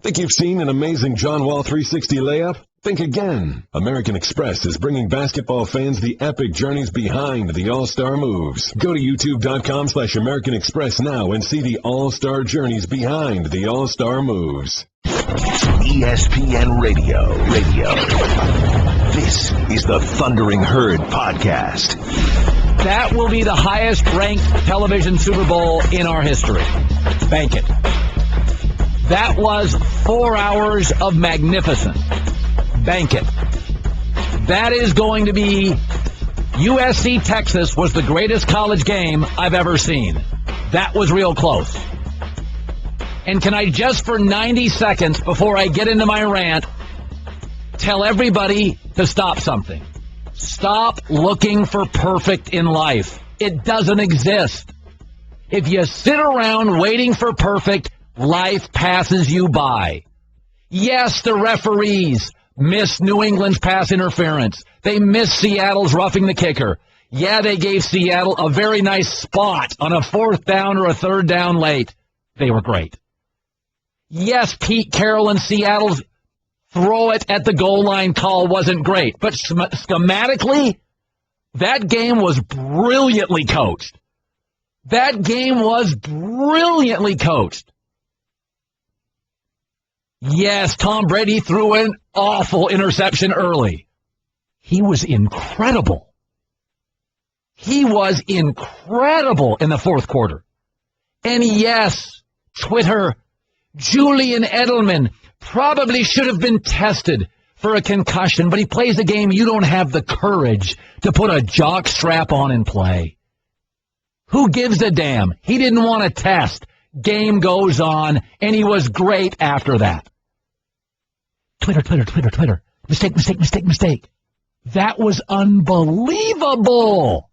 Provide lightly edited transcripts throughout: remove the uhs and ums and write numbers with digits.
Think you've seen an amazing John Wall 360 layup? Think again. American Express is bringing basketball fans the epic journeys behind the All-Star moves. Go to youtube.com/American Express now and see the All-Star journeys behind the All-Star moves. ESPN Radio. This is the Thundering Herd Podcast. That will be the highest-ranked television Super Bowl in our history. Bank it. That was 4 hours of magnificent. Bank it. That is going to be USC-Texas was the greatest college game I've ever seen. That was real close. And can I just for 90 seconds before I get into my rant tell everybody to stop something. Stop looking for perfect in life. It doesn't exist. If you sit around waiting for perfect, life passes you by. Yes, the referees missed New England's pass interference. They missed Seattle's roughing the kicker. Yeah, they gave Seattle a very nice spot on a 4th down or a 3rd down late. They were great. Yes, Pete Carroll and Seattle's throw it at the goal line call wasn't great. But schematically, that game was brilliantly coached. That game was brilliantly coached. Yes, Tom Brady threw an awful interception early. He was incredible. He was incredible in the 4th quarter. And yes, Twitter, Julian Edelman probably should have been tested for a concussion, but he plays a game you don't have the courage to put a jock strap on and play. Who gives a damn? He didn't want to test. Game goes on, and he was great after that. Twitter. Mistake. That was unbelievable.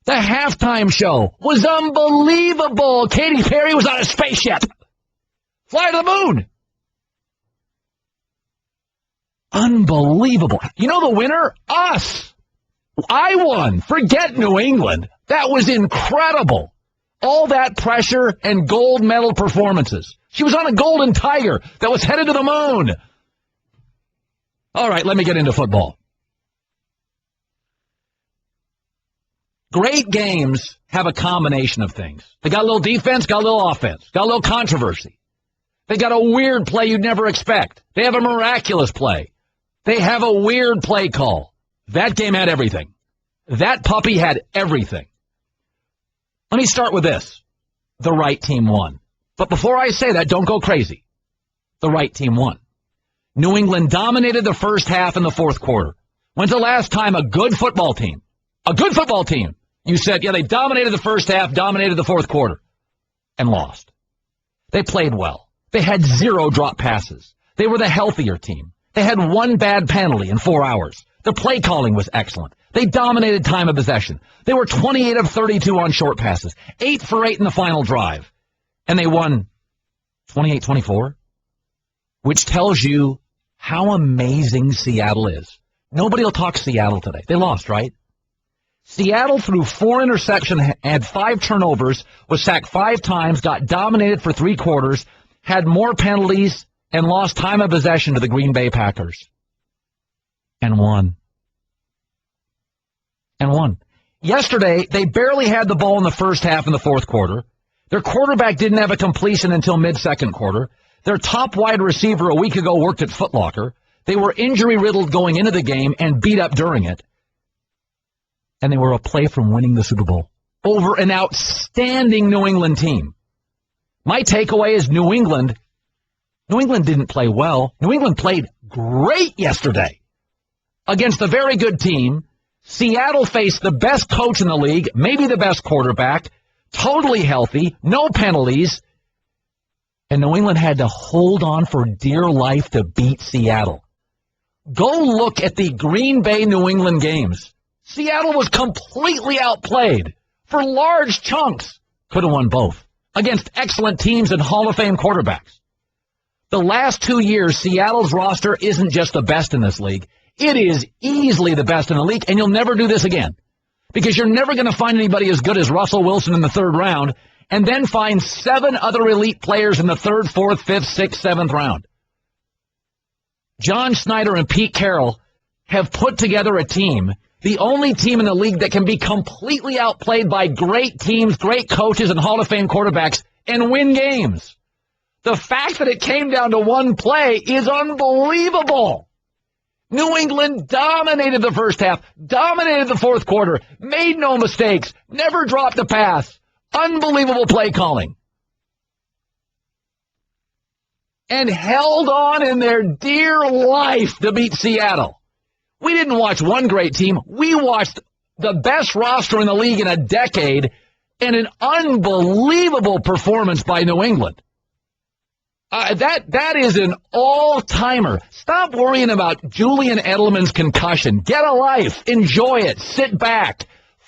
The halftime show was unbelievable. Katy Perry was on a spaceship. Fly to the moon. Unbelievable. You know the winner? Us. I won. Forget New England. That was incredible. All that pressure and gold medal performances. She was on a golden tiger that was headed to the moon. All right, let me get into football. Great games have a combination of things. They got a little defense, got a little offense, got a little controversy. They got a weird play you'd never expect. They have a miraculous play. They have a weird play call. That game had everything. That puppy had everything. Let me start with this. The right team won. But before I say that, don't go crazy. The right team won. New England dominated the first half and the 4th quarter. When's the last time a good football team, you said, yeah, they dominated the first half, dominated the 4th quarter, and lost? They played well. They had 0 drop passes. They were the healthier team. They had 1 bad penalty in 4 hours. The play calling was excellent. They dominated time of possession. They were 28 of 32 on short passes, 8 for 8 in the final drive. And they won 28-24, which tells you how amazing Seattle is. Nobody will talk Seattle today. They lost, right? Seattle threw 4 interceptions, had 5 turnovers, was sacked 5 times, got dominated for 3 quarters, had more penalties, and lost time of possession to the Green Bay Packers. And won. Yesterday, they barely had the ball in the first half and the 4th quarter. Their quarterback didn't have a completion until mid-2nd quarter. Their top wide receiver a week ago worked at Foot Locker. They were injury-riddled going into the game and beat up during it. And they were a play from winning the Super Bowl over an outstanding New England team. My takeaway is New England didn't play well. New England played great yesterday against a very good team. Seattle faced the best coach in the league, maybe the best quarterback, totally healthy, no penalties, and New England had to hold on for dear life to beat Seattle. Go look at the Green Bay New England games. Seattle was completely outplayed for large chunks. Could have won both against excellent teams and Hall of Fame quarterbacks. The last 2 years, Seattle's roster isn't just the best in this league. It is easily the best in the league, and you'll never do this again because you're never going to find anybody as good as Russell Wilson in the 3rd round and then find 7 other elite players in the 3rd, 4th, 5th, 6th, 7th round. John Snyder and Pete Carroll have put together a team, the only team in the league that can be completely outplayed by great teams, great coaches, and Hall of Fame quarterbacks and win games. The fact that it came down to one play is unbelievable. New England dominated the first half, dominated the 4th quarter, made no mistakes, never dropped a pass. Unbelievable play calling. And held on in their dear life to beat Seattle. We didn't watch one great team. We watched the best roster in the league in a decade and an unbelievable performance by New England. That is an all-timer. Stop worrying about Julian Edelman's concussion. Get a life. Enjoy it. Sit back.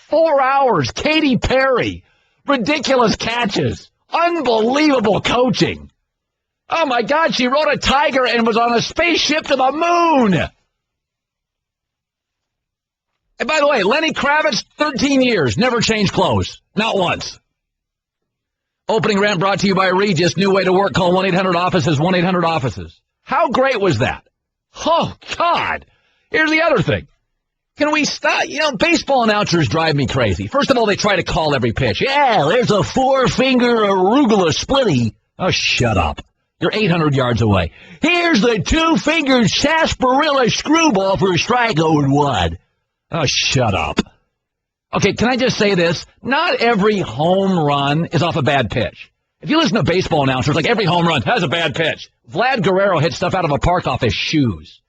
4 hours. Katy Perry. Ridiculous catches. Unbelievable coaching. Oh, my God, she rode a tiger and was on a spaceship to the moon. And by the way, Lenny Kravitz, 13 years, never changed clothes. Not once. Opening rant brought to you by Regis. New way to work. Call 1-800-OFFICES, 1-800-OFFICES. How great was that? Oh, God. Here's the other thing. Can we stop? You know, baseball announcers drive me crazy. First of all, they try to call every pitch. Yeah, there's a 4-finger arugula splitty. Oh, shut up. You're 800 yards away. Here's the 2-fingered sarsaparilla screwball for a strikeout and 1. Oh, shut up. Okay, can I just say this? Not every home run is off a bad pitch. If you listen to baseball announcers, like every home run has a bad pitch. Vlad Guerrero hit stuff out of a park off his shoes.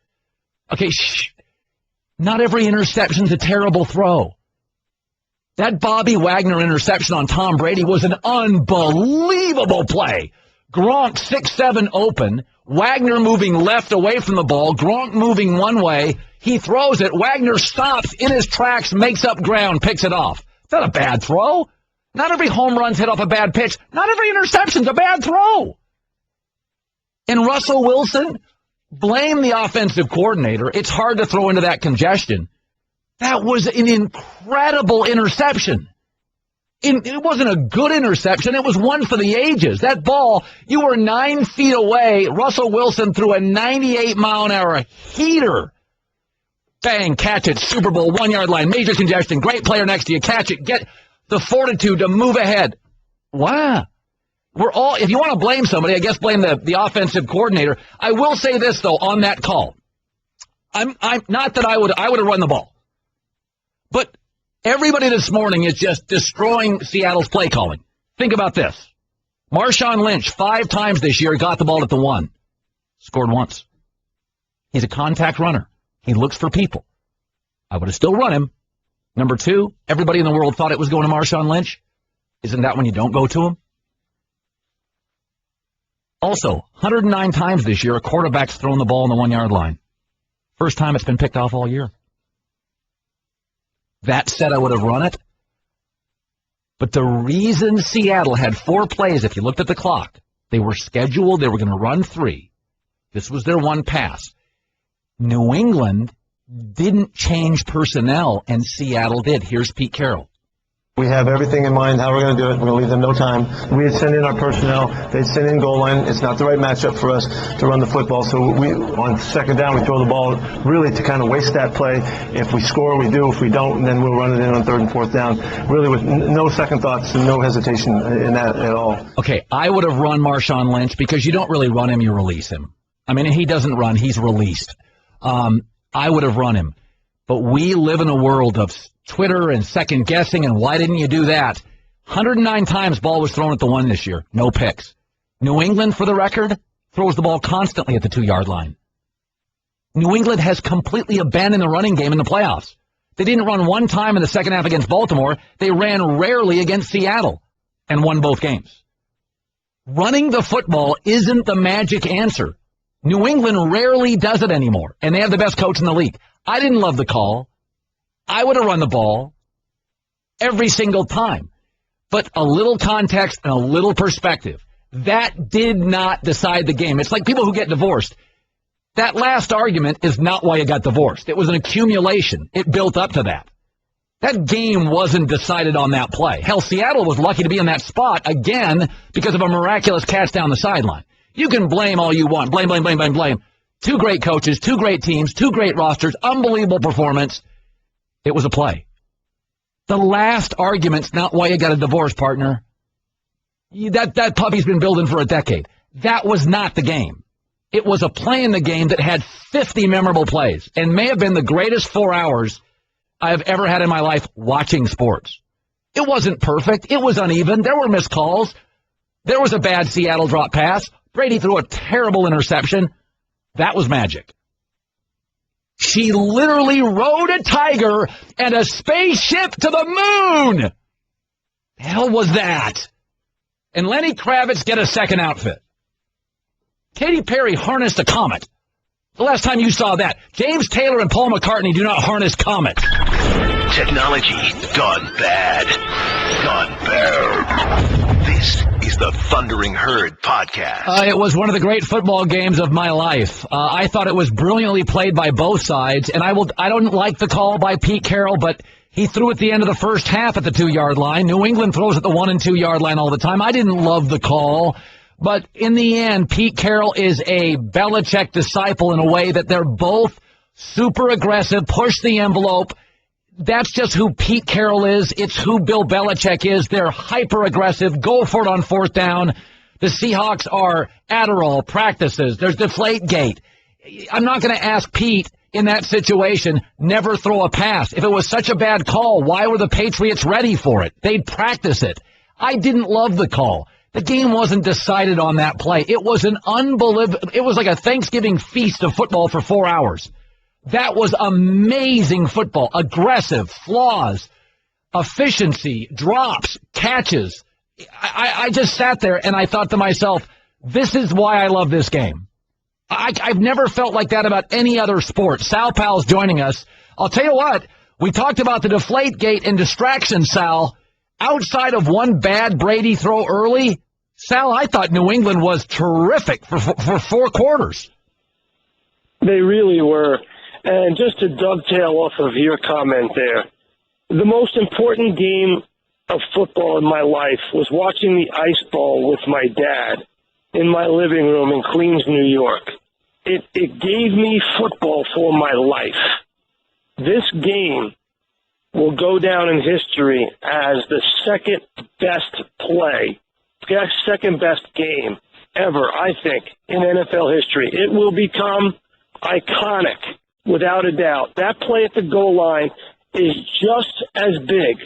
Okay, not every interception's a terrible throw. That Bobby Wagner interception on Tom Brady was an unbelievable play. Gronk 6-7 open, Wagner moving left away from the ball, Gronk moving one way, he throws it, Wagner stops in his tracks, makes up ground, picks it off. It's not a bad throw. Not every home run's hit off a bad pitch. Not every interception's a bad throw. And Russell Wilson, blame the offensive coordinator. It's hard to throw into that congestion. That was an incredible interception. It wasn't a good interception. It was one for the ages. That ball, you were 9 feet away. Russell Wilson threw a 98-mile-an-hour heater. Bang, catch it, Super Bowl, 1-yard line, major congestion, great player next to you, catch it, get the fortitude to move ahead. Wow. If you want to blame somebody, I guess blame the offensive coordinator. I will say this, though, on that call. I'm not that I would have run the ball. But everybody this morning is just destroying Seattle's play calling. Think about this. Marshawn Lynch, 5 times this year, got the ball at the 1. Scored once. He's a contact runner. He looks for people. I would have still run him. Number 2, everybody in the world thought it was going to Marshawn Lynch. Isn't that when you don't go to him? Also, 109 times this year, a quarterback's thrown the ball on the 1-yard line. First time it's been picked off all year. That said, I would have run it. But the reason Seattle had 4 plays, if you looked at the clock, they were scheduled, they were going to run 3. This was their 1 pass. New England didn't change personnel, and Seattle did. Here's Pete Carroll. We have everything in mind, how we're going to do it. We're going to leave them no time. We had sent in our personnel. They'd sent in goal line. It's not the right matchup for us to run the football. So on 2nd down, we throw the ball really to kind of waste that play. If we score, we do. If we don't, then we'll run it in on 3rd and 4th down. Really with no second thoughts and no hesitation in that at all. Okay, I would have run Marshawn Lynch because you don't really run him, you release him. I mean, he doesn't run, he's released. I would have run him. But we live in a world of Twitter and second guessing, and why didn't you do that? 109 times ball was thrown at the 1 this year. No picks. New England, for the record, throws the ball constantly at the 2-yard line. New England has completely abandoned the running game in the playoffs. They didn't run 1 time in the second half against Baltimore. They ran rarely against Seattle and won both games. Running the football isn't the magic answer. New England rarely does it anymore, and they have the best coach in the league. I didn't love the call. I would have run the ball every single time. But a little context and a little perspective, that did not decide the game. It's like people who get divorced. That last argument is not why you got divorced. It was an accumulation. It built up to that. That game wasn't decided on that play. Hell, Seattle was lucky to be in that spot again because of a miraculous catch down the sideline. You can blame all you want. Blame, blame, blame, blame, blame. Two great coaches, two great teams, two great rosters, unbelievable performance. It was a play. The last argument's not why you got a divorce, partner. That puppy's been building for a decade. That was not the game. It was a play in the game that had 50 memorable plays and may have been the greatest 4 hours I've ever had in my life watching sports. It wasn't perfect. It was uneven. There were missed calls. There was a bad Seattle drop pass. Brady threw a terrible interception. That was magic. She literally rode a tiger and a spaceship to the moon. The hell was that? And Lenny Kravitz get a second outfit. Katy Perry harnessed a comet. The last time you saw that, James Taylor and Paul McCartney do not harness comets. Technology gone bad. Gone bad. This is the Thundering Herd podcast. It was one of the great football games of my life. I thought it was brilliantly played by both sides, and I don't like the call by Pete Carroll, but he threw at the end of the first half at the 2-yard line. New England throws at the 1- and 2-yard line all the time. I didn't love the call. But in the end, Pete Carroll is a Belichick disciple in a way that they're both super aggressive, push the envelope. That's just who Pete Carroll is. It's who Bill Belichick is. They're hyper-aggressive, go for it on fourth down. The Seahawks are Adderall practices. There's Deflategate. I'm not going to ask Pete in that situation, never throw a pass. If it was such a bad call, why were the Patriots ready for it? They'd practice it. I didn't love the call. The game wasn't decided on that play. It was an unbelievable, it was like a Thanksgiving feast of football for 4 hours. That was amazing football. Aggressive, flaws, efficiency, drops, catches. I just sat there and I thought to myself, this is why I love this game. I've never felt like that about any other sport. Sal Pao's joining us. I'll tell you what, we talked about the Deflategate and distraction, Sal. Outside of one bad Brady throw early, Sal, I thought New England was terrific for 4 quarters. They really were. And just to dovetail off of your comment there, the most important game of football in my life was watching the Ice Bowl with my dad in my living room in Queens, New York. It gave me football for my life. This game will go down in history as the second best play, second best game ever, I think, in NFL history. It will become iconic, without a doubt. That play at the goal line is just as big,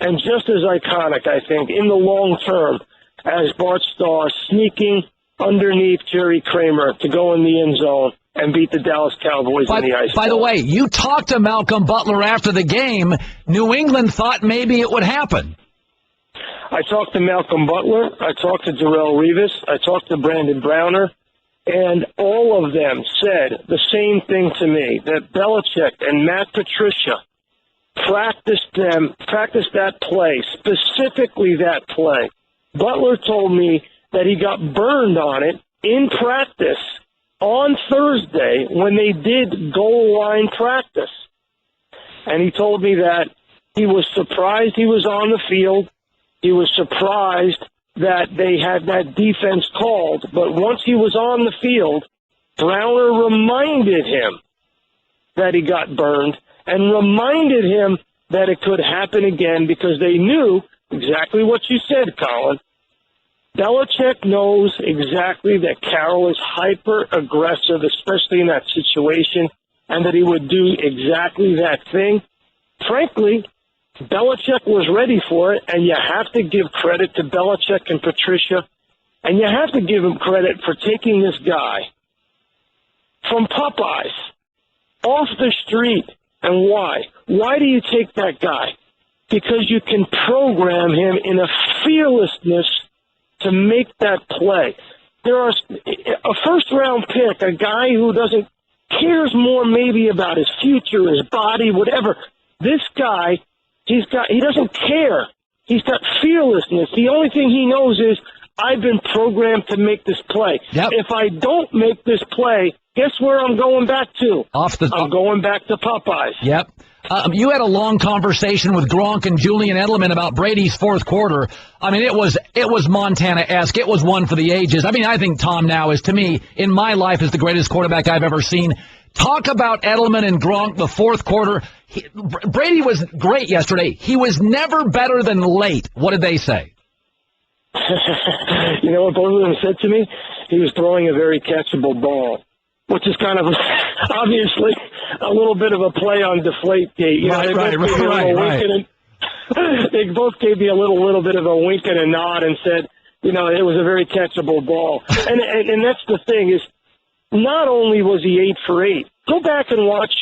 and just as iconic, I think, in the long term, as Bart Starr sneaking underneath Jerry Kramer to go in the end zone and beat the Dallas Cowboys in the Ice Bowl. By the way, you talked to Malcolm Butler after the game. New England thought maybe it would happen. I talked to Malcolm Butler. I talked to Darrelle Revis. I talked to Brandon Browner. And all of them said the same thing to me, that Belichick and Matt Patricia practiced that play, specifically that play. Butler told me that he got burned on it in practice on Thursday when they did goal line practice. And he told me that he was surprised he was on the field. He was surprised that they had that defense called. But once he was on the field, Browner reminded him that he got burned and reminded him that it could happen again because they knew exactly what you said, Colin. Belichick knows exactly that Carroll is hyper-aggressive, especially in that situation, and that he would do exactly that thing. Frankly, Belichick was ready for it, and you have to give credit to Belichick and Patricia, and you have to give him credit for taking this guy from Popeyes off the street. And why? Why do you take that guy? Because you can program him in a fearlessness to make that play. There are a first-round pick, a guy who cares more maybe about his future, his body, whatever. This guy, he doesn't care. He's got fearlessness. The only thing he knows is, I've been programmed to make this play. Yep. If I don't make this play, guess where I'm going back to? I'm going back to Popeyes. Yep. You had a long conversation with Gronk and Julian Edelman about Brady's fourth quarter. I mean, it was Montana-esque. It was one for the ages. I mean, I think Tom now is, to me, in my life, is the greatest quarterback I've ever seen. Talk about Edelman and Gronk, the fourth quarter. Brady was great yesterday. He was never better than late. What did they say? You know what both of them said to me? He was throwing a very catchable ball, which is kind of obviously a little bit of a play on Deflategate. You know, Right. They both gave me a little bit of a wink and a nod and said, you know, it was a very catchable ball. And that's the thing is, not only was he 8 for 8, go back and watch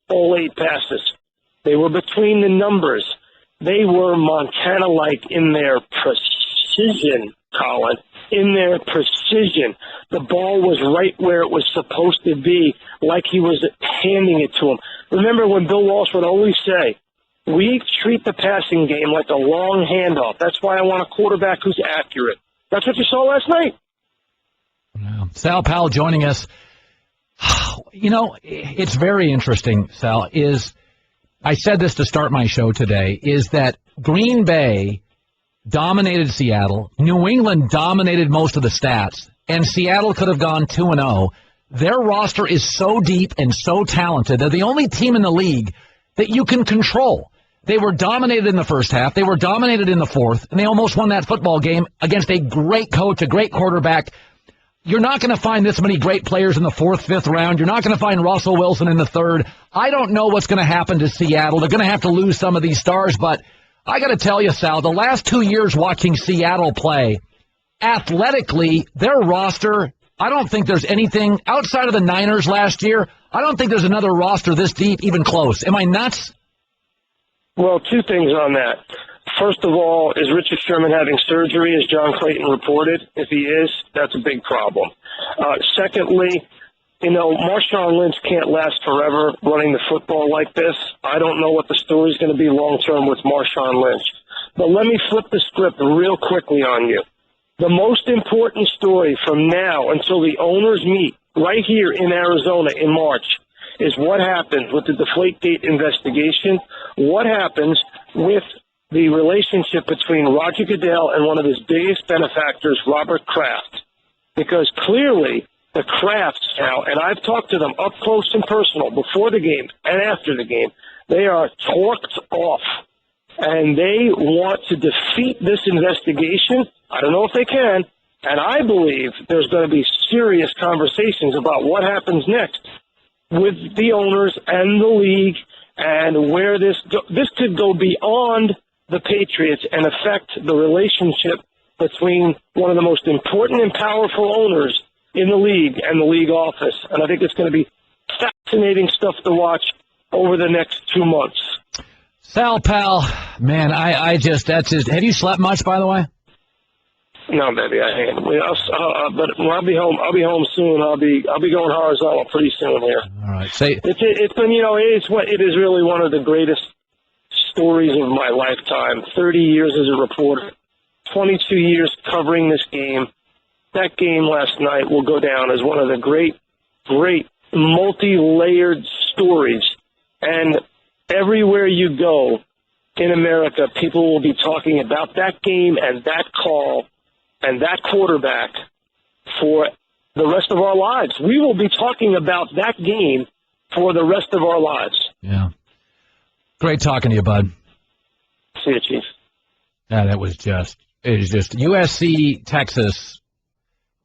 all 8 passes. They were between the numbers. They were Montana-like in their precision, Colin, in their precision. The ball was right where it was supposed to be, like he was handing it to him. Remember when Bill Walsh would always say, we treat the passing game like a long handoff. That's why I want a quarterback who's accurate. That's what you saw last night. Yeah. Sal Powell joining us. You know, it's very interesting, Sal, I said this to start my show today, is that Green Bay dominated Seattle, New England dominated most of the stats, and Seattle could have gone 2-0. Their roster is so deep and so talented. They're the only team in the league that you can control. They were dominated in the first half. They were dominated in the fourth, and they almost won that football game against a great coach, a great quarterback. You're not going to find this many great players in the fourth, fifth round. You're not going to find Russell Wilson in the third. I don't know what's going to happen to Seattle. They're going to have to lose some of these stars, but I got to tell you, Sal, the last 2 years watching Seattle play, athletically, their roster, I don't think there's anything outside of the Niners last year. I don't think there's another roster this deep, even close. Am I nuts? Well, 2 things on that. First of all, is Richard Sherman having surgery, as John Clayton reported? If he is, that's a big problem. Secondly, you know, Marshawn Lynch can't last forever running the football like this. I don't know what the story is going to be long-term with Marshawn Lynch. But let me flip the script real quickly on you. The most important story from now until the owners meet right here in Arizona in March is what happens with the Deflategate investigation, what happens with the relationship between Roger Goodell and one of his biggest benefactors, Robert Kraft. Because clearly the Krafts now, and I've talked to them up close and personal before the game and after the game, they are torqued off. And they want to defeat this investigation. I don't know if they can. And I believe there's going to be serious conversations about what happens next with the owners and the league and where this could go beyond the Patriots and affect the relationship between one of the most important and powerful owners in the league and the league office. And I think it's going to be fascinating stuff to watch over the next 2 months. Sal Pal, man, have you slept much, by the way? No, baby, I am. But when I'll be home soon. I'll be going horizontal pretty soon here. All right. It's been, you know, it is really one of the greatest stories of my lifetime. 30 years as a reporter, 22 years covering this game. That game last night will go down as one of the great multi-layered stories. And everywhere you go in America, people will be talking about that game and that call and that quarterback for the rest of our lives. We will be talking about that game for the rest of our lives. Yeah. Great talking to you, bud. See you, Chief. Yeah, it was just USC, Texas,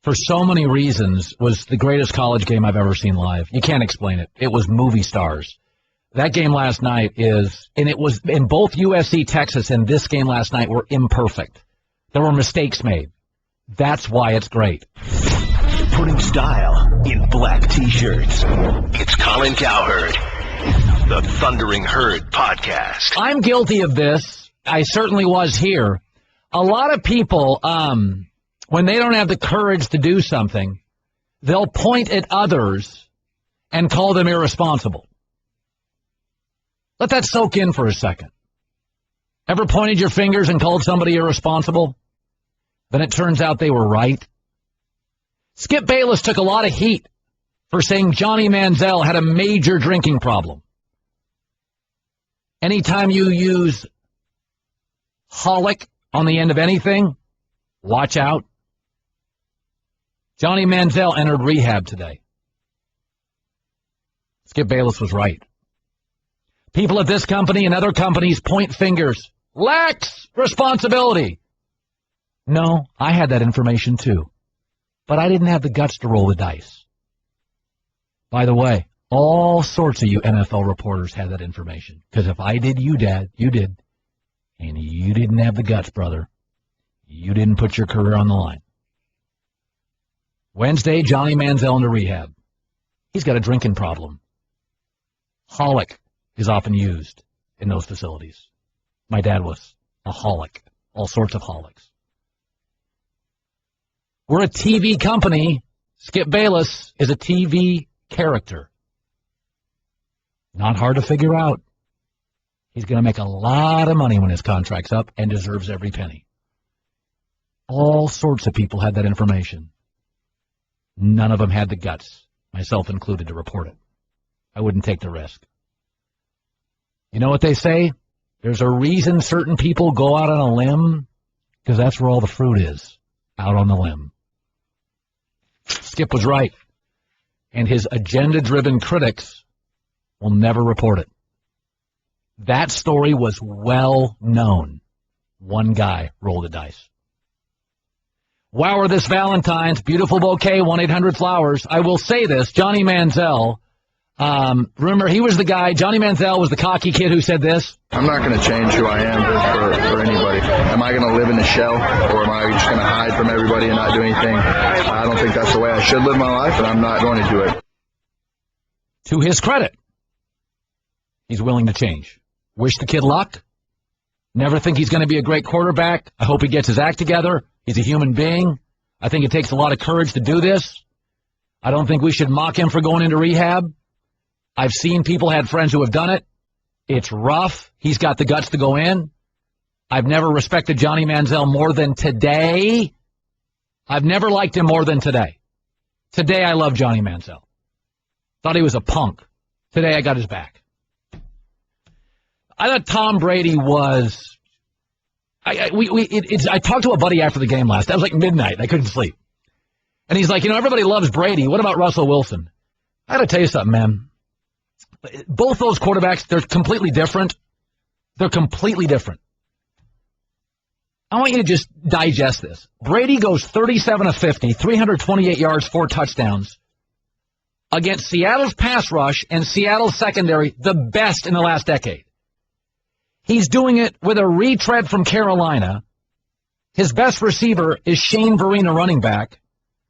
for so many reasons, was the greatest college game I've ever seen live. You can't explain it. It was movie stars. That game last night it was in both USC, Texas, and this game last night were imperfect. There were mistakes made. That's why it's great. Putting style in black T-shirts. It's Colin Cowherd, the Thundering Herd podcast. I'm guilty of this. I certainly was here. A lot of people, when they don't have the courage to do something, they'll point at others and call them irresponsible. Let that soak in for a second. Ever pointed your fingers and called somebody irresponsible? Then it turns out they were right. Skip Bayless took a lot of heat for saying Johnny Manziel had a major drinking problem. Anytime you use holic on the end of anything, watch out. Johnny Manziel entered rehab today. Skip Bayless was right. People at this company and other companies point fingers. Lacks responsibility. No, I had that information too. But I didn't have the guts to roll the dice. By the way, all sorts of you NFL reporters had that information. Because if I did, you did. And you didn't have the guts, brother. You didn't put your career on the line. Wednesday, Johnny Manziel into rehab. He's got a drinking problem. Holic is often used in those facilities. My dad was a holic. All sorts of holics. We're a TV company. Skip Bayless is a TV character. Not hard to figure out. He's going to make a lot of money when his contract's up and deserves every penny. All sorts of people had that information. None of them had the guts, myself included, to report it. I wouldn't take the risk. You know what they say? There's a reason certain people go out on a limb, because that's where all the fruit is, out on the limb. Skip was right, and his agenda-driven critics will never report it. That story was well known. One guy rolled the dice. Wow, this Valentine's, beautiful bouquet, 1-800-Flowers. I will say this, Johnny Manziel, remember, he was the guy, Johnny Manziel was the cocky kid who said this. I'm not going to change who I am for anybody. Am I going to live in a shell, or am I just going to hide from everybody and not do anything? I don't think that's the way I should live my life, and I'm not going to do it. To his credit, he's willing to change. Wish the kid luck. Never think he's going to be a great quarterback. I hope he gets his act together. He's a human being. I think it takes a lot of courage to do this. I don't think we should mock him for going into rehab. I've seen people, had friends who have done it. It's rough. He's got the guts to go in. I've never respected Johnny Manziel more than today. I've never liked him more than today. Today I love Johnny Manziel. Thought he was a punk. Today I got his back. I thought Tom Brady was... I talked to a buddy after the game last. That was like midnight. I couldn't sleep. And he's like, everybody loves Brady. What about Russell Wilson? I got to tell you something, man. Both those quarterbacks, they're completely different. They're completely different. I want you to just digest this. Brady goes 37 of 50, 328 yards, 4 touchdowns against Seattle's pass rush and Seattle's secondary, the best in the last decade. He's doing it with a retread from Carolina. His best receiver is Shane Vereen, running back.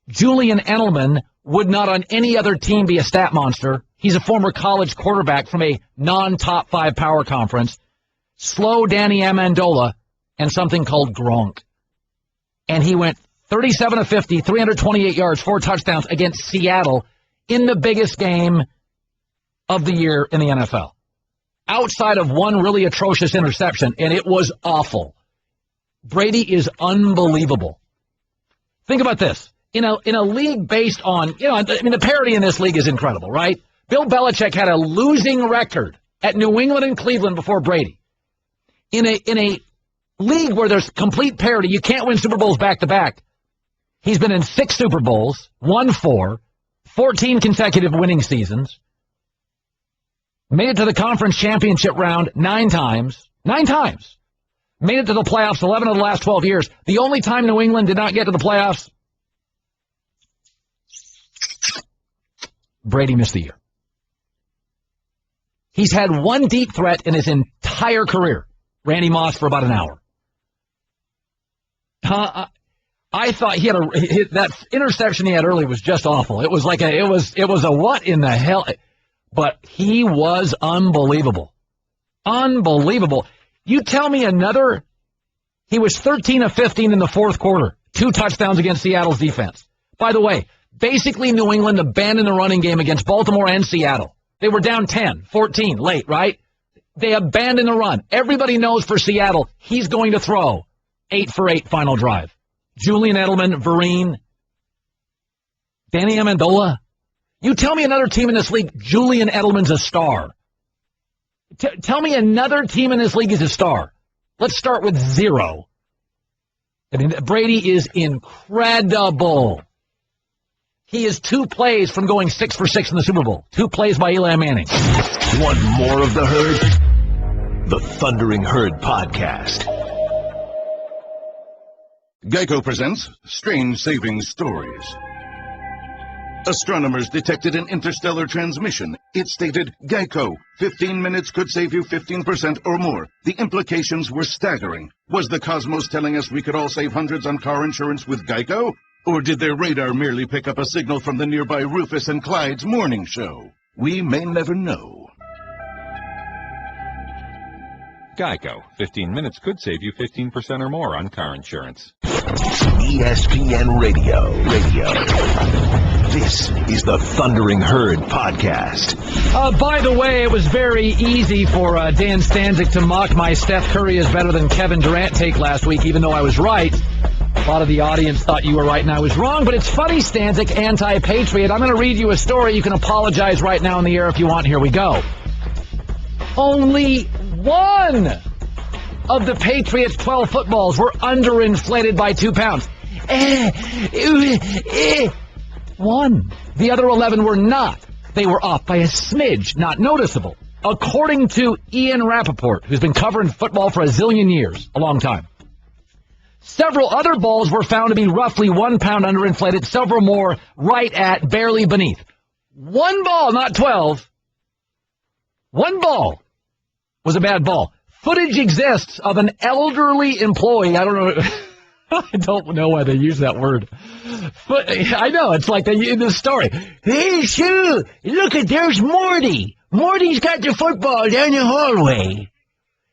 Julian Edelman would not on any other team be a stat monster. He's a former college quarterback from a non-top 5 power conference. Slow Danny Amendola and something called Gronk. And he went 37 of 50, 328 yards, 4 touchdowns against Seattle in the biggest game of the year in the NFL. Outside of one really atrocious interception, and it was awful. Brady is unbelievable. Think about this. In a league based on, the parity in this league is incredible, right? Bill Belichick had a losing record at New England and Cleveland before Brady. In a league where there's complete parity, you can't win Super Bowls back-to-back. He's been in 6 Super Bowls, won 4, 14 consecutive winning seasons. Made it to the conference championship round 9 times. 9 times. Made it to the playoffs 11 of the last 12 years. The only time New England did not get to the playoffs, Brady missed the year. He's had one deep threat in his entire career. Randy Moss for about an hour. I thought he had that interception he had early was just awful. It was like it was a what in the hell? But he was unbelievable. Unbelievable. You tell me another. He was 13 of 15 in the fourth quarter. 2 touchdowns against Seattle's defense. By the way, basically New England abandoned the running game against Baltimore and Seattle. They were down 10, 14 late, right? They abandoned the run. Everybody knows for Seattle, he's going to throw 8 for 8 final drive. Julian Edelman, Vereen, Danny Amendola. You tell me another team in this league, Julian Edelman's a star. Tell me another team in this league is a star. Let's start with zero. I mean, Brady is incredible. He is 2 plays from going 6 for 6 in the Super Bowl. 2 plays by Eli Manning. Want more of the Herd? The Thundering Herd Podcast. Geico presents Strange Saving Stories. Astronomers detected an interstellar transmission. It stated, Geico, 15 minutes could save you 15% or more. The implications were staggering. Was the cosmos telling us we could all save hundreds on car insurance with Geico? Or did their radar merely pick up a signal from the nearby Rufus and Clyde's morning show? We may never know. Geico. 15 minutes could save you 15% or more on car insurance. ESPN Radio. This is the Thundering Herd Podcast. By the way, it was very easy for Dan Stanzik to mock my Steph Curry is better than Kevin Durant take last week, even though I was right. A lot of the audience thought you were right and I was wrong, but it's funny, Stanzik, anti-patriot. I'm going to read you a story. You can apologize right now in the air if you want. Here we go. Only one of the Patriots' 12 footballs were underinflated by 2 pounds. One. The other 11 were not. They were off by a smidge, not noticeable. According to Ian Rappaport, who's been covering football for a zillion years, a long time. Several other balls were found to be roughly 1 pound underinflated, several more right at barely beneath. One ball, not 12. One ball was a bad ball. Footage exists of an elderly employee. I don't know. I don't know why they use that word. But I know, it's like they in this story. Hey, Sue, look at, there's Morty. Morty's got the football down the hallway.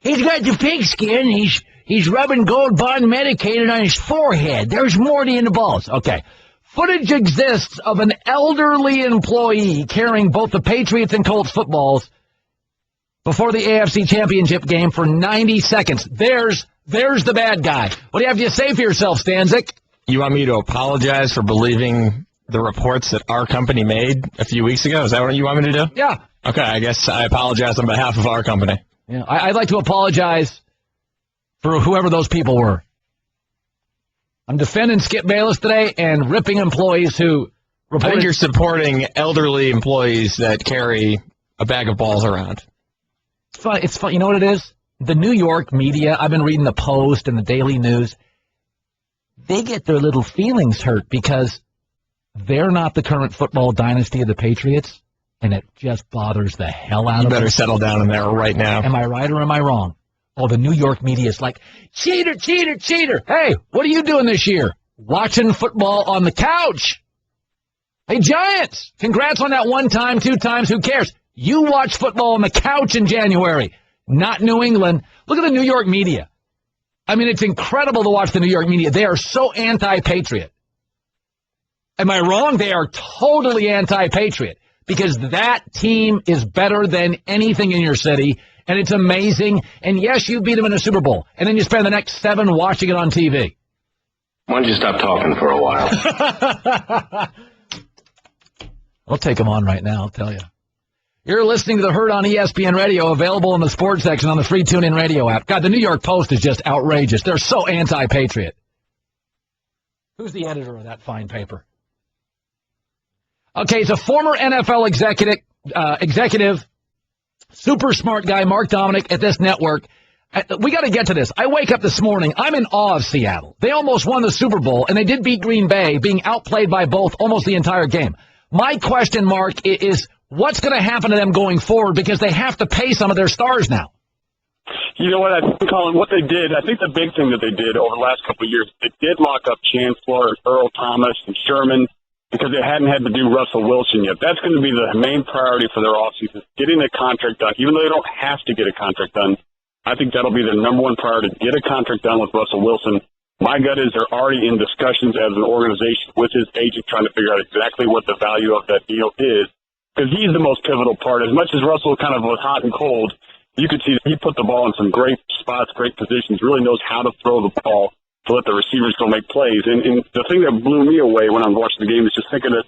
He's got the pigskin. He's rubbing Gold Bond medicated on his forehead. There's Morty in the balls. Okay. Footage exists of an elderly employee carrying both the Patriots and Colts footballs before the AFC Championship game for 90 seconds. There's the bad guy. What do you have to say for yourself, Stanzik? You want me to apologize for believing the reports that our company made a few weeks ago? Is that what you want me to do? Yeah. Okay, I guess I apologize on behalf of our company. Yeah, I'd like to apologize for whoever those people were. I'm defending Skip Bayless today and ripping employees who reported. I think you're supporting elderly employees that carry a bag of balls around. It's fun. You know what it is? The New York media, I've been reading the Post and the Daily News. They get their little feelings hurt because they're not the current football dynasty of the Patriots, and it just bothers the hell out of them. You better settle down in there right now. Am I right or am I wrong? Oh, the New York media is like, cheater, cheater, cheater. Hey, what are you doing this year? Watching football on the couch. Hey, Giants, congrats on that 1 time, 2 times, who cares? You watch football on the couch in January, not New England. Look at the New York media. I mean, it's incredible to watch the New York media. They are so anti-patriot. Am I wrong? They are totally anti-patriot because that team is better than anything in your city, and it's amazing. And yes, you beat them in a Super Bowl, and then you spend the next 7 watching it on TV. Why don't you stop talking for a while? I'll take them on right now, I'll tell you. You're listening to The Herd on ESPN Radio, available in the sports section on the free TuneIn Radio app. God, the New York Post is just outrageous. They're so anti-patriot. Who's the editor of that fine paper? Okay, it's a former NFL executive, super smart guy, Mark Dominik, at this network. We got to get to this. I wake up this morning. I'm in awe of Seattle. They almost won the Super Bowl, and they did beat Green Bay, being outplayed by both almost the entire game. My question, Mark, is what's going to happen to them going forward because they have to pay some of their stars now? You know what, I think, Colin, what they did, I think the big thing that they did over the last couple of years, they did lock up Chancellor, Earl Thomas, and Sherman because they hadn't had to do Russell Wilson yet. That's going to be the main priority for their offseason, getting a contract done. Even though they don't have to get a contract done, I think that'll be their number one priority, get a contract done with Russell Wilson. My gut is they're already in discussions as an organization with his agent trying to figure out exactly what the value of that deal is. Because he's the most pivotal part. As much as Russell kind of was hot and cold, you could see that he put the ball in some great spots, great positions, really knows how to throw the ball. to let the receivers go make plays. And the thing that blew me away when I'm watching the game is just thinking that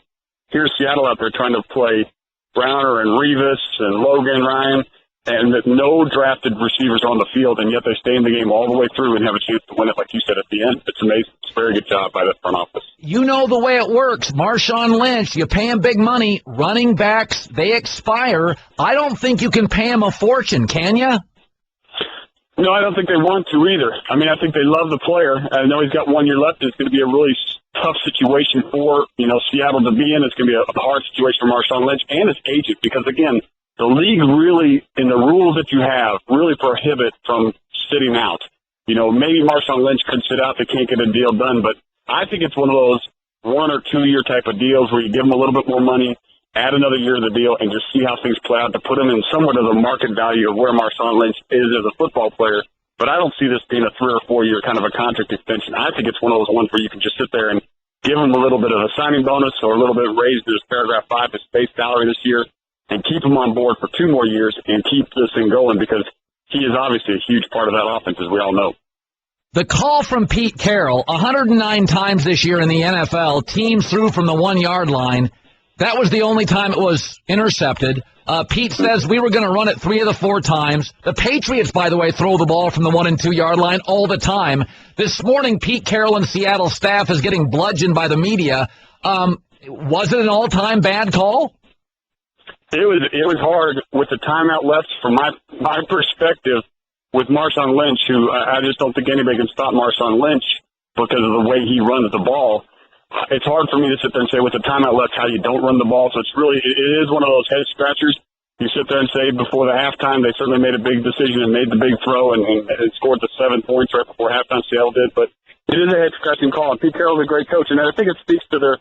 here's Seattle out there trying to play Browner and Revis and Logan Ryan, and that no drafted receivers are on the field, and yet they stay in the game all the way through and have a chance to win it, like you said, at the end. It's amazing. It's a very good job by the front office. You know the way it works. Marshawn Lynch, you pay him big money. Running backs, they expire. I don't think you can pay him a fortune, can you? No, I don't think they want to either. I mean, I think they love the player. I know he's got 1 year left. It's going to be a really tough situation for, Seattle to be in. It's going to be a hard situation for Marshawn Lynch and his agent because, again, the league really, in the rules that you have, really prohibit from sitting out. Maybe Marshawn Lynch could sit out. They can't get a deal done. But I think it's one of those 1 or 2 year type of deals where you give them a little bit more money, add another year of the deal, and just see how things play out to put him in somewhat of the market value of where Marshawn Lynch is as a football player. But I don't see this being a 3 or 4 year kind of a contract extension. I think it's one of those ones where you can just sit there and give him a little bit of a signing bonus or a little bit raised to his paragraph 5, his base salary this year, and keep him on board for 2 more years and keep this thing going because he is obviously a huge part of that offense, as we all know. The call from Pete Carroll, 109 times this year in the NFL, teams threw from the 1 yard line. That was the only time it was intercepted. Pete says we were going to run it 3 of the 4 times. The Patriots, by the way, throw the ball from the 1 and 2 yard line all the time. This morning, Pete Carroll and Seattle staff is getting bludgeoned by the media. Was it an all-time bad call? It was hard with the timeout left from my perspective with Marshawn Lynch, who I just don't think anybody can stop Marshawn Lynch because of the way he runs the ball. It's hard for me to sit there and say with the timeout left how you don't run the ball. So it is one of those head scratchers. You sit there and say before the halftime they certainly made a big decision and made the big throw and scored the 7 points right before halftime. Seattle did, but it is a head scratching call. And Pete Carroll's a great coach, and I think it speaks to their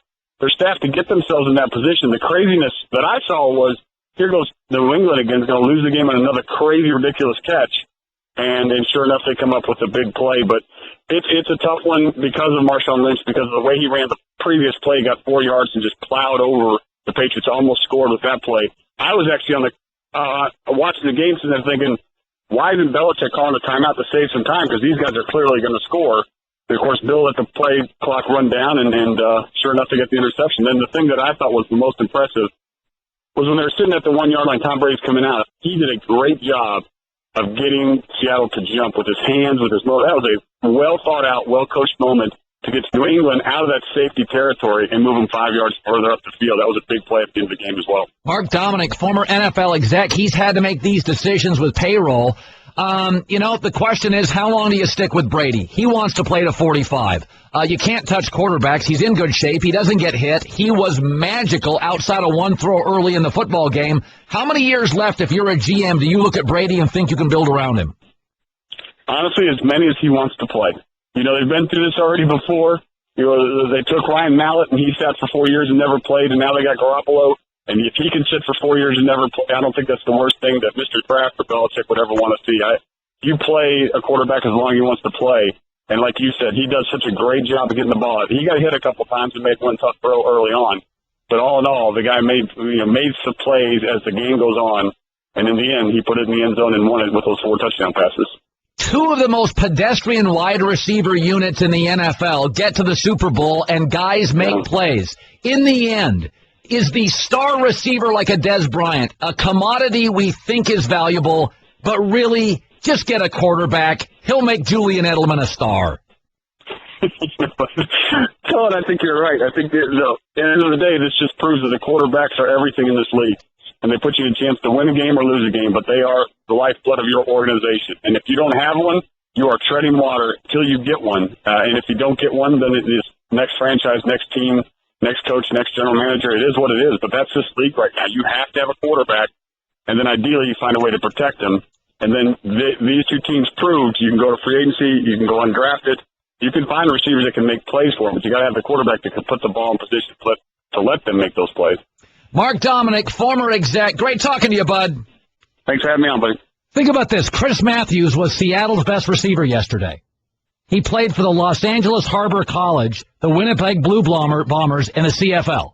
staff to get themselves in that position. The craziness that I saw was here goes New England again, is going to lose the game on another crazy, ridiculous catch. And sure enough, they come up with a big play. But it's a tough one because of Marshawn Lynch, because of the way he ran the previous play, got 4 yards and just plowed over the Patriots, almost scored with that play. I was actually on the watching the game and thinking, why isn't Belichick calling a timeout to save some time? Because these guys are clearly going to score. And, of course, Bill let the play clock run down, and sure enough, they get the interception. Then the thing that I thought was the most impressive was when they were sitting at the 1 yard line, Tom Brady's coming out. He did a great job of getting Seattle to jump with his hands, with his motor. That was a well-thought-out, well-coached moment to get New England out of that safety territory and move them 5 yards further up the field. That was a big play at the end of the game as well. Mark Dominik, former NFL exec, he's had to make these decisions with payroll. The question is, how long do you stick with Brady? He wants to play to 45. You can't touch quarterbacks. He's in good shape. He doesn't get hit. He was magical outside of one throw early in the football game. How many years left, if you're a GM, do you look at Brady and think you can build around him? Honestly, as many as he wants to play. They've been through this already before. They took Ryan Mallett, and he sat for 4 years and never played, and now they got Garoppolo. And if he can sit for 4 years and never play, I don't think that's the worst thing that Mr. Kraft or Belichick would ever want to see. You play a quarterback as long as he wants to play. And like you said, he does such a great job of getting the ball. He got hit a couple times and made one tough throw early on. But all in all, the guy made some plays as the game goes on. And in the end, he put it in the end zone and won it with those 4 touchdown passes. 2 of the most pedestrian wide receiver units in the NFL get to the Super Bowl, and guys make plays. In the end, is the star receiver like a Des Bryant, a commodity we think is valuable, but really just get a quarterback? He'll make Julian Edelman a star. Colin, I think you're right. I think at the end of the day, this just proves that the quarterbacks are everything in this league. And they put you in a chance to win a game or lose a game, but they are the lifeblood of your organization. And if you don't have one, you are treading water until you get one. And if you don't get one, then it is next franchise, next team, next coach, next general manager. It is what it is, but that's this league right now. You have to have a quarterback, and then ideally you find a way to protect them. And then these 2 teams proved you can go to free agency, you can go undrafted, you can find receivers that can make plays for them, but you got to have the quarterback that can put the ball in position to let them make those plays. Mark Dominik, former exec. Great talking to you, bud. Thanks for having me on, buddy. Think about this. Chris Matthews was Seattle's best receiver yesterday. He played for the Los Angeles Harbor College, the Winnipeg Blue Bombers, in the CFL.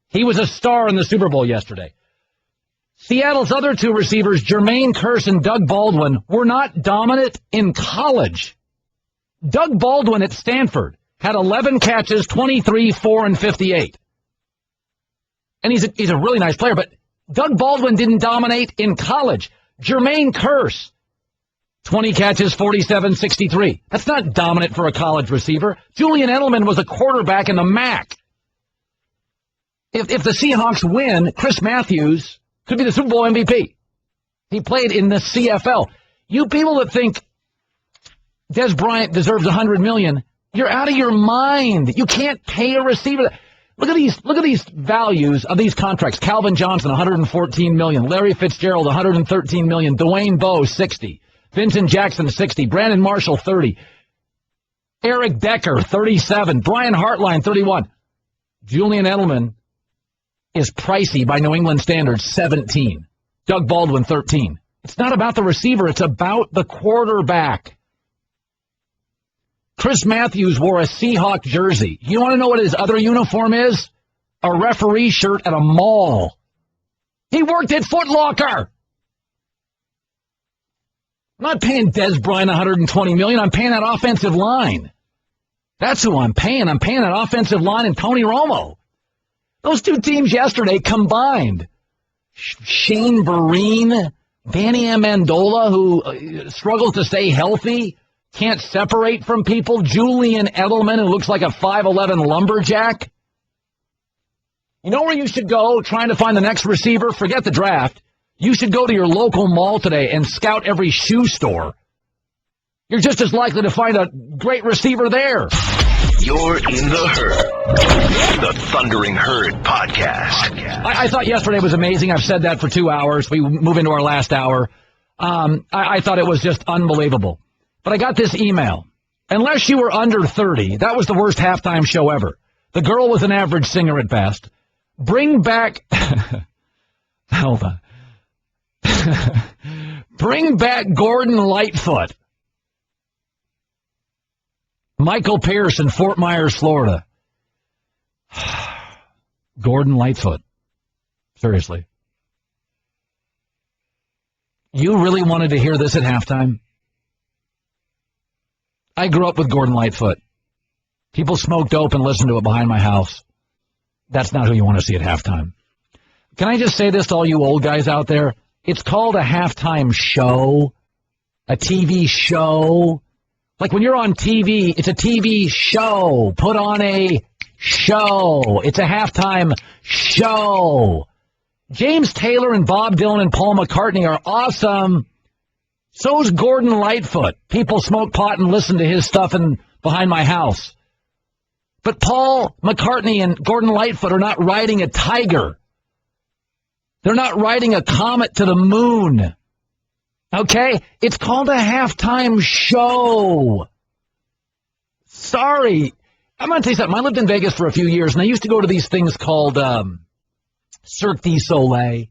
He was a star in the Super Bowl yesterday. Seattle's other 2 receivers, Jermaine Kearse and Doug Baldwin, were not dominant in college. Doug Baldwin at Stanford had 11 catches, 23, 4, and 58. And he's a really nice player, but Doug Baldwin didn't dominate in college. Jermaine Kearse, 20 catches, 47, 63. That's not dominant for a college receiver. Julian Edelman was a quarterback in the MAC. If the Seahawks win, Chris Matthews could be the Super Bowl MVP. He played in the CFL. You people that think Des Bryant deserves $100 million, you're out of your mind. You can't pay a receiver. Look at these values of these contracts. Calvin Johnson, $114 million. Larry Fitzgerald, $113 million. Dwayne Bowe, $60. Vincent Jackson, $60. Brandon Marshall, $30. Eric Decker, $37. Brian Hartline, $31. Julian Edelman is pricey by New England standards, $17. Doug Baldwin, $13. It's not about the receiver. It's about the quarterback. Chris Matthews wore a Seahawk jersey. You want to know what his other uniform is? A referee shirt at a mall. He worked at Foot Locker. I'm not paying Des Bryant $120 million. I'm paying that offensive line. That's who I'm paying. I'm paying that offensive line and Tony Romo. Those two teams yesterday combined. Shane Vereen, Danny Amendola, who struggles to stay healthy, can't separate from people. Julian Edelman, who looks like a 5'11 lumberjack. You know where you should go trying to find the next receiver? Forget the draft. You should go to your local mall today and scout every shoe store. You're just as likely to find a great receiver there. You're in the Herd, the Thundering Herd podcast. I thought yesterday was amazing. I've said that for 2 hours. We move into our last hour. I thought it was just unbelievable. But I got this email. Unless you were under 30, that was the worst halftime show ever. The girl was an average singer at best. Bring back... Hold on. Bring back Gordon Lightfoot. Michael Pierce in Fort Myers, Florida. Gordon Lightfoot. Seriously. You really wanted to hear this at halftime? I grew up with Gordon Lightfoot. People smoke dope and listen to it behind my house. That's not who you want to see at halftime. Can I just say this to all you old guys out there? It's called a halftime show, a TV show. Like when you're on TV, it's a TV show. Put on a show. It's a halftime show. James Taylor and Bob Dylan and Paul McCartney are awesome. So's Gordon Lightfoot. People smoke pot and listen to his stuff behind my house. But Paul McCartney and Gordon Lightfoot are not riding a tiger. They're not riding a comet to the moon. Okay? It's called a halftime show. Sorry. I'm going to tell you something. I lived in Vegas for a few years, and I used to go to these things called Cirque du Soleil.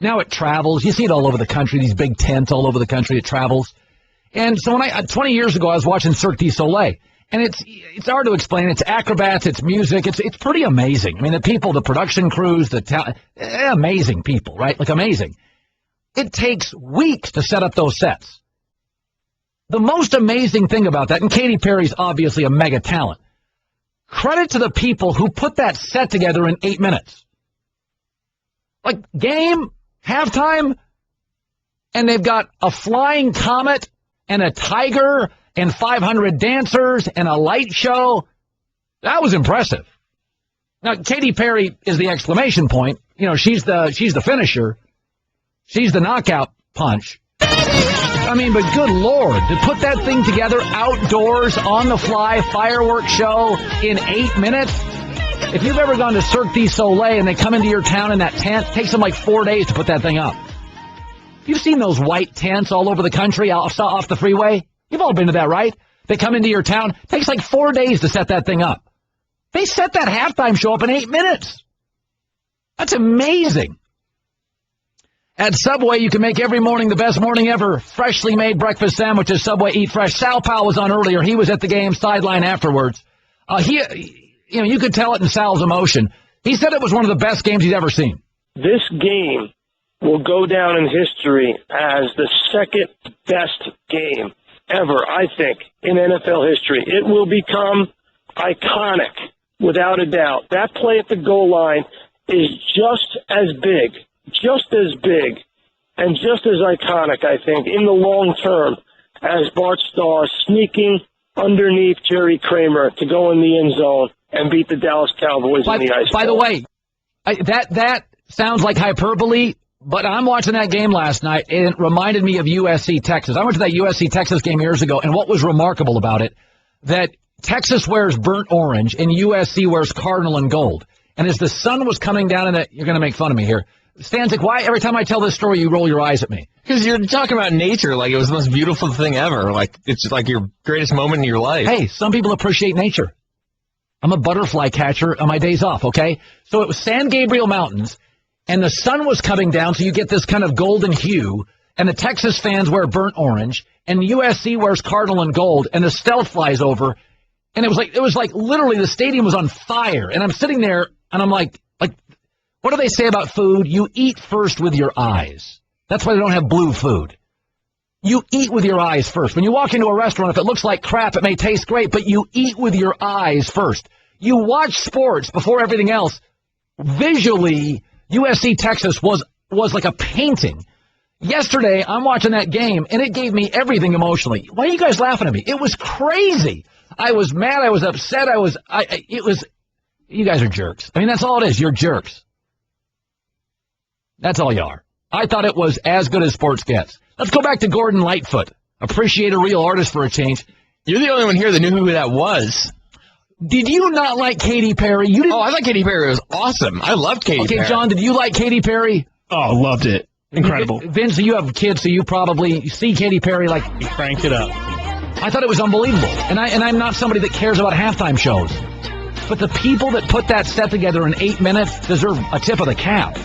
Now it travels. You see it all over the country, these big tents all over the country. It travels. And so 20 years ago, I was watching Cirque du Soleil. And it's hard to explain. It's acrobats, it's music. It's pretty amazing. I mean, the people, the production crews, amazing people, right? Like amazing. It takes weeks to set up those sets. The most amazing thing about that, and Katy Perry's obviously a mega talent, credit to the people who put that set together in 8 minutes. Like game, halftime, and they've got a flying comet and a tiger and 500 dancers and a light show. That was impressive. Now, Katy Perry is the exclamation point. You know, she's the finisher. She's the knockout punch. I mean, but good Lord, to put that thing together outdoors, on the fly, fireworks show in 8 minutes. If you've ever gone to Cirque du Soleil and they come into your town in that tent, it takes them like 4 days to put that thing up. You've seen those white tents all over the country, off the freeway. You've all been to that, right? They come into your town. It takes like 4 days to set that thing up. They set that halftime show up in 8 minutes. That's amazing. At Subway, you can make every morning the best morning ever. Freshly made breakfast sandwiches, Subway Eat Fresh. Sal Pao was on earlier. He was at the game, sideline afterwards. You could tell it in Sal's emotion. He said it was one of the best games he's ever seen. This game will go down in history as the second best game ever, I think, in NFL history. It will become iconic, without a doubt. That play at the goal line is just as big, and just as iconic, I think, in the long term, as Bart Starr sneaking underneath Jerry Kramer to go in the end zone and beat the Dallas Cowboys in the ice. By the way, that sounds like hyperbole, but I'm watching that game last night, and it reminded me of USC-Texas. I went to that USC-Texas game years ago, and what was remarkable about it, that Texas wears burnt orange, and USC wears cardinal and gold. And as the sun was coming down, you're going to make fun of me here. Stanzik, why every time I tell this story, you roll your eyes at me? Because you're talking about nature like it was the most beautiful thing ever. Like it's like your greatest moment in your life. Hey, some people appreciate nature. I'm a butterfly catcher on my days off, okay? So it was San Gabriel Mountains, and the sun was coming down, so you get this kind of golden hue, and the Texas fans wear burnt orange, and USC wears cardinal and gold, and the stealth flies over, and it was like literally the stadium was on fire, and I'm sitting there, and I'm like, what do they say about food? You eat first with your eyes. That's why they don't have blue food. You eat with your eyes first. When you walk into a restaurant, if it looks like crap, it may taste great, but you eat with your eyes first. You watch sports before everything else. Visually, USC Texas was like a painting. Yesterday, I'm watching that game, and it gave me everything emotionally. Why are you guys laughing at me? It was crazy. I was mad. I was upset. You guys are jerks. I mean, that's all it is. You're jerks. That's all you are. I thought it was as good as sports gets. Let's go back to Gordon Lightfoot. Appreciate a real artist for a change. You're the only one here that knew who that was. Did you not like Katy Perry? You didn't. Oh, I thought Katy Perry was awesome. I loved Katy Perry. Okay, John, did you like Katy Perry? Oh, loved it. Incredible. Vince, you have kids, so you probably see Katy Perry like... You cranked it up. I thought it was unbelievable. And I'm not somebody that cares about halftime shows. But the people that put that set together in 8 minutes deserve a tip of the cap.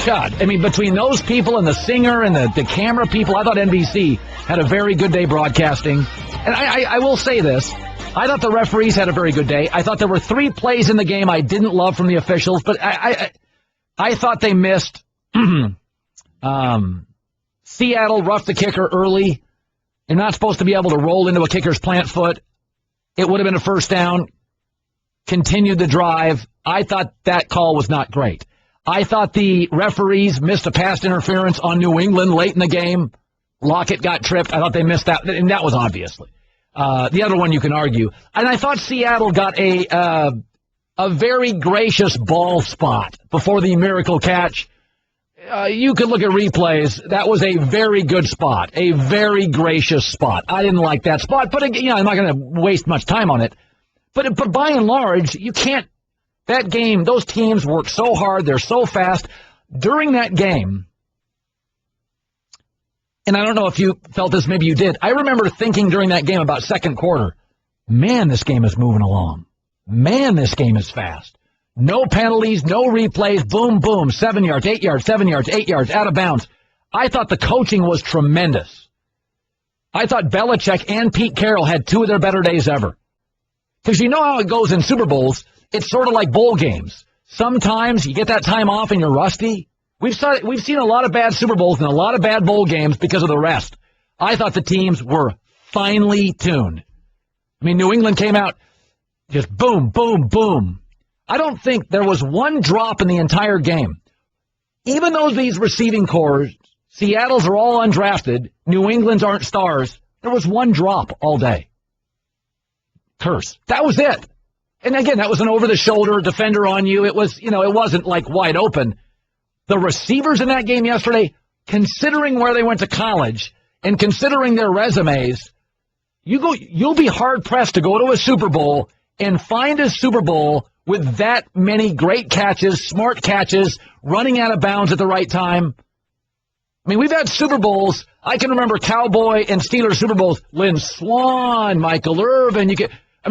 God, I mean, between those people and the singer and the camera people, I thought NBC had a very good day broadcasting. And I will say this. I thought the referees had a very good day. I thought there were 3 plays in the game I didn't love from the officials, but I thought they missed. Seattle roughed the kicker early. You're not supposed to be able to roll into a kicker's plant foot. It would have been a first down. Continued the drive. I thought that call was not great. I thought the referees missed a pass interference on New England late in the game. Lockett got tripped. I thought they missed that, and that was obviously. The other one you can argue. And I thought Seattle got a very gracious ball spot before the miracle catch. You could look at replays. That was a very good spot, a very gracious spot. I didn't like that spot, but I'm not going to waste much time on it. But by and large, you can't. That game, those teams work so hard. They're so fast. During that game, and I don't know if you felt this, maybe you did. I remember thinking during that game about second quarter, man, this game is moving along. Man, this game is fast. No penalties, no replays, boom, boom, 7 yards, 8 yards, 7 yards, 8 yards, out of bounds. I thought the coaching was tremendous. I thought Belichick and Pete Carroll had 2 of their better days ever. Because you know how it goes in Super Bowls. It's sort of like bowl games. Sometimes you get that time off and you're rusty. We've seen a lot of bad Super Bowls and a lot of bad bowl games because of the rest. I thought the teams were finely tuned. I mean, New England came out just boom, boom, boom. I don't think there was one drop in the entire game. Even though these receiving cores, Seattle's are all undrafted, New England's aren't stars, there was one drop all day. Curse. That was it. And again, that was an over-the-shoulder defender on you. It was, it wasn't like wide open. The receivers in that game yesterday, considering where they went to college and considering their resumes, you'll be hard-pressed to go to a Super Bowl and find a Super Bowl with that many great catches, smart catches, running out of bounds at the right time. I mean, we've had Super Bowls. I can remember Cowboy and Steelers Super Bowls. Lynn Swann, Michael Irvin.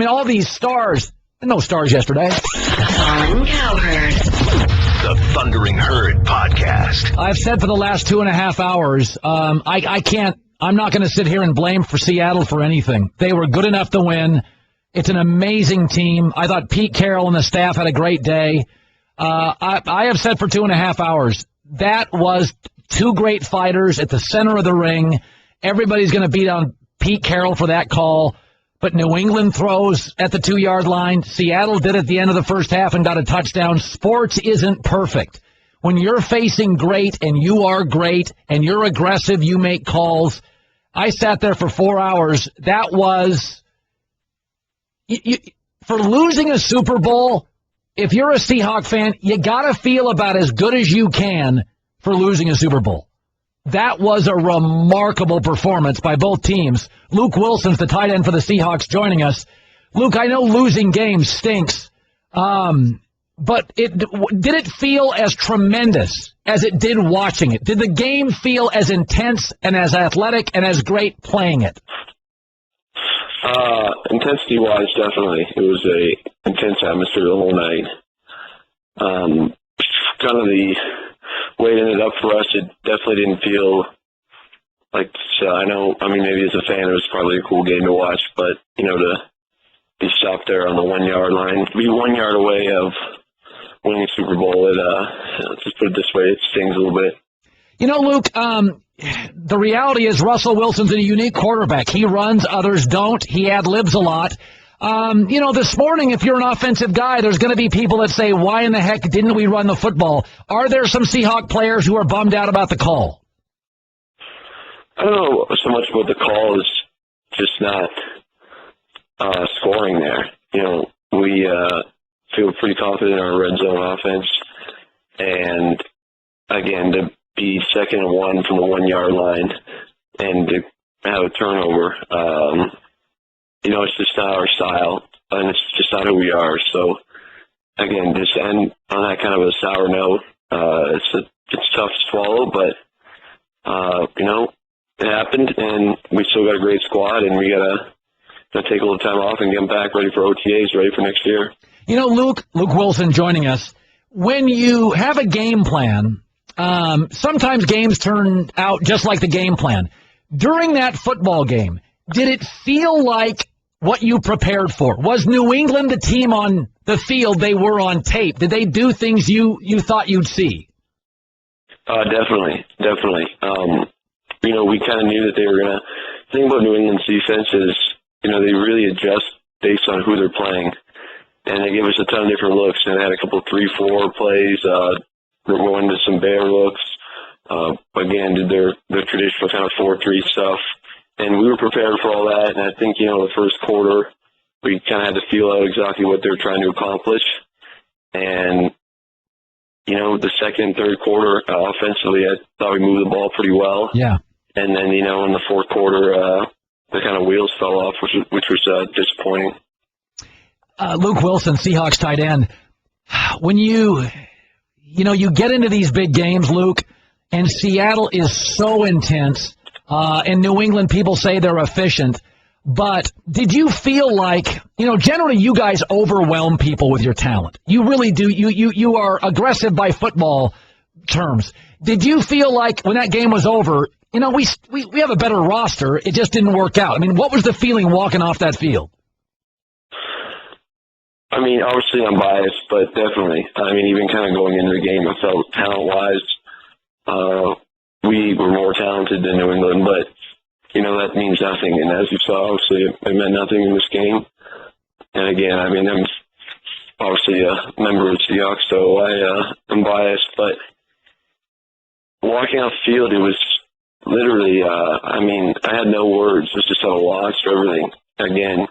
All these stars. No stars yesterday. Colin Cowherd. The Thundering Herd Podcast. I've said for the last 2.5 hours, I'm not going to sit here and blame for Seattle for anything. They were good enough to win. It's an amazing team. I thought Pete Carroll and the staff had a great day. I have said for 2.5 hours, that was 2 great fighters at the center of the ring. Everybody's going to Pete Carroll for that call, but New England throws at the 2-yard line. Seattle did at the end of the first half and got a touchdown. Sports isn't perfect. When you're facing great and you are great and you're aggressive, you make calls. I sat there for 4 hours. That was for losing a Super Bowl. If you're a Seahawk fan, you got to feel about as good as you can for losing a Super Bowl. That was a remarkable performance by both teams. Luke Willson's the tight end for the Seahawks joining us. Luke, I know losing games stinks, but did it feel as tremendous as it did watching it? Did the game feel as intense and as athletic and as great playing it? Intensity-wise, definitely. It was a intense atmosphere the whole night. Kind of the way it ended up for us, it definitely didn't feel like, maybe as a fan it was probably a cool game to watch, but, to be stopped there on the 1-yard line, to be 1 yard away of winning a Super Bowl, let's just put it this way, it stings a little bit. Luke, the reality is Russell Wilson's a unique quarterback. He runs, others don't. He ad-libs a lot. This morning, if you're an offensive guy, there's going to be people that say, why in the heck didn't we run the football? Are there some Seahawk players who are bummed out about the call? I don't know so much about the call as just not scoring there. We feel pretty confident in our red zone offense. And, again, to be 2nd and 1 from the 1-yard line and to have a turnover, it's just not our style, and it's just not who we are. So, again, just end on that kind of a sour note. It's tough to swallow, but, it happened, and we still got a great squad, and we got to take a little time off and get them back ready for OTAs, ready for next year. Luke Willson joining us. When you have a game plan, sometimes games turn out just like the game plan. During that football game, did it feel like what you prepared for? Was New England the team on the field they were on tape? Did they do things you thought you'd see? Definitely. We kind of knew that they were going to. The thing about New England's defense is, they really adjust based on who they're playing. And they give us a ton of different looks. And they had a couple 3-4 plays. We're going to some bear looks. Again, did their traditional kind of 4-3 stuff. And we were prepared for all that. And I think, the first quarter, we kind of had to feel out exactly what they were trying to accomplish. And, the second and third quarter, offensively, I thought we moved the ball pretty well. Yeah. And then, in the fourth quarter, the kind of wheels fell off, which was disappointing. Luke Willson, Seahawks tight end. When you get into these big games, Luke, and Seattle is so intense, and New England, people say they're efficient, but did you feel like, generally you guys overwhelm people with your talent. You really do. You are aggressive by football terms. Did you feel like when that game was over, we have a better roster, it just didn't work out? I mean, what was the feeling walking off that field? I mean, obviously I'm biased, but definitely. I mean, even kind of going into the game, I felt talent-wise, we were more talented than New England, but, that means nothing. And as you saw, obviously, it meant nothing in this game. And again, I mean, I'm obviously a member of the Seahawks, so I'm biased, but walking off the field, it was literally, I had no words. It was just at a loss for everything. Again,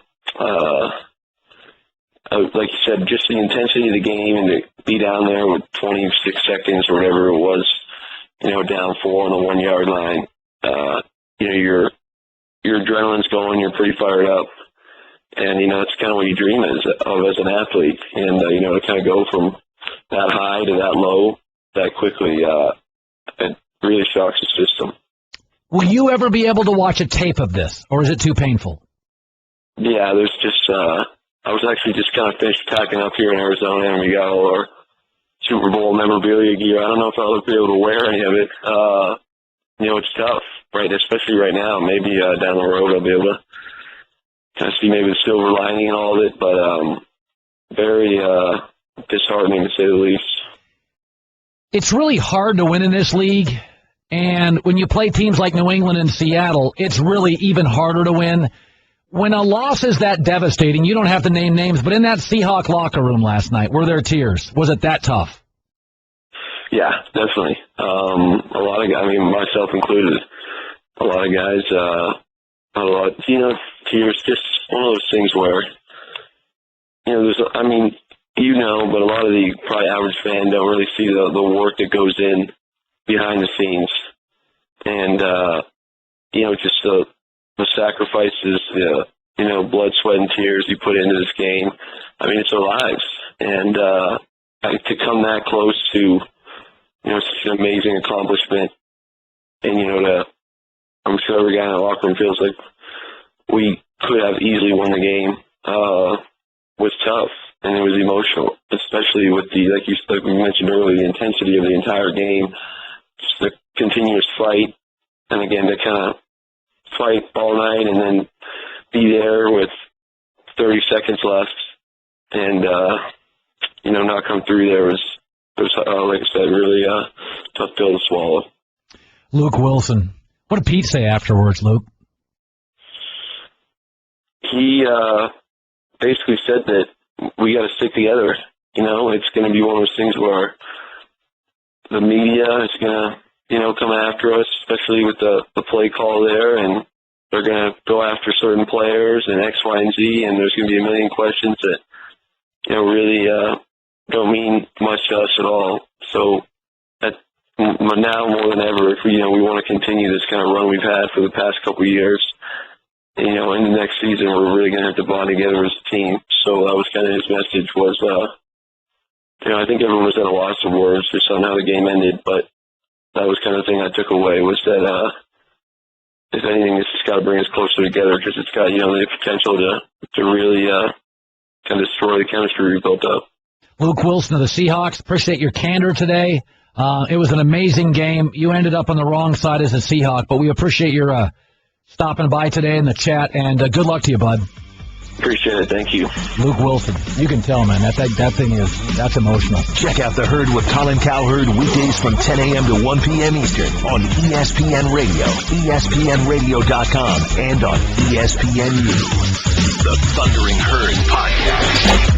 like you said, just the intensity of the game and to be down there with 26 seconds or whatever it was, down 4 on the 1-yard line, your adrenaline's going, you're pretty fired up. And, it's kind of what you dream of as an athlete. And, to kind of go from that high to that low that quickly, it really shocks the system. Will you ever be able to watch a tape of this, or is it too painful? Yeah, there's just, I was actually just kind of finished packing up here in Arizona, and we got all our Super Bowl memorabilia gear. I don't know if I'll be able to wear any of it. It's tough, right? Especially right now. Maybe down the road I'll be able to kind of see maybe the silver lining and all of it, but very disheartening to say the least. It's really hard to win in this league. And when you play teams like New England and Seattle, it's really even harder to win. When a loss is that devastating, you don't have to name names, but in that Seahawk locker room last night, were there tears? Was it that tough? Yeah, definitely. A lot of guys, I mean, myself included, a lot of guys, tears, just one of those things where, but a lot of the probably average fan don't really see the work that goes in behind the scenes. And, just the sacrifices, blood, sweat, and tears you put into this game. I mean, it's our lives. And to come that close to, such an amazing accomplishment, and, I'm sure every guy in the locker room feels like we could have easily won the game, was tough, and it was emotional, especially with like we mentioned earlier, the intensity of the entire game, just the continuous fight, and again, to kind of fight all night and then be there with 30 seconds left and, not come through there was like I said, really tough pill to swallow. Luke Willson. What did Pete say afterwards, Luke? He basically said that we got to stick together. It's going to be one of those things where the media is going to, come after us, especially with the play call there, and they're going to go after certain players and X, Y, and Z, and there's going to be a million questions that, really don't mean much to us at all. So now more than ever, if we want to continue this kind of run we've had for the past couple of years, in the next season, we're really going to have to bond together as a team. So that was kind of his message was, I think everyone was at a loss of words just on how the game ended, but that was kind of the thing I took away was that, if anything, it's just got to bring us closer together because it's got, the potential to really kind of destroy the chemistry we built up. Luke Willson of the Seahawks, appreciate your candor today. It was an amazing game. You ended up on the wrong side as a Seahawk, but we appreciate your stopping by today in the chat, and good luck to you, bud. Appreciate it. Thank you. Luke Willson. You can tell, man. That's emotional. Check out The Herd with Colin Cowherd weekdays from 10 a.m. to 1 p.m. Eastern on ESPN Radio, ESPNradio.com, and on ESPNU. The Thundering Herd Podcast.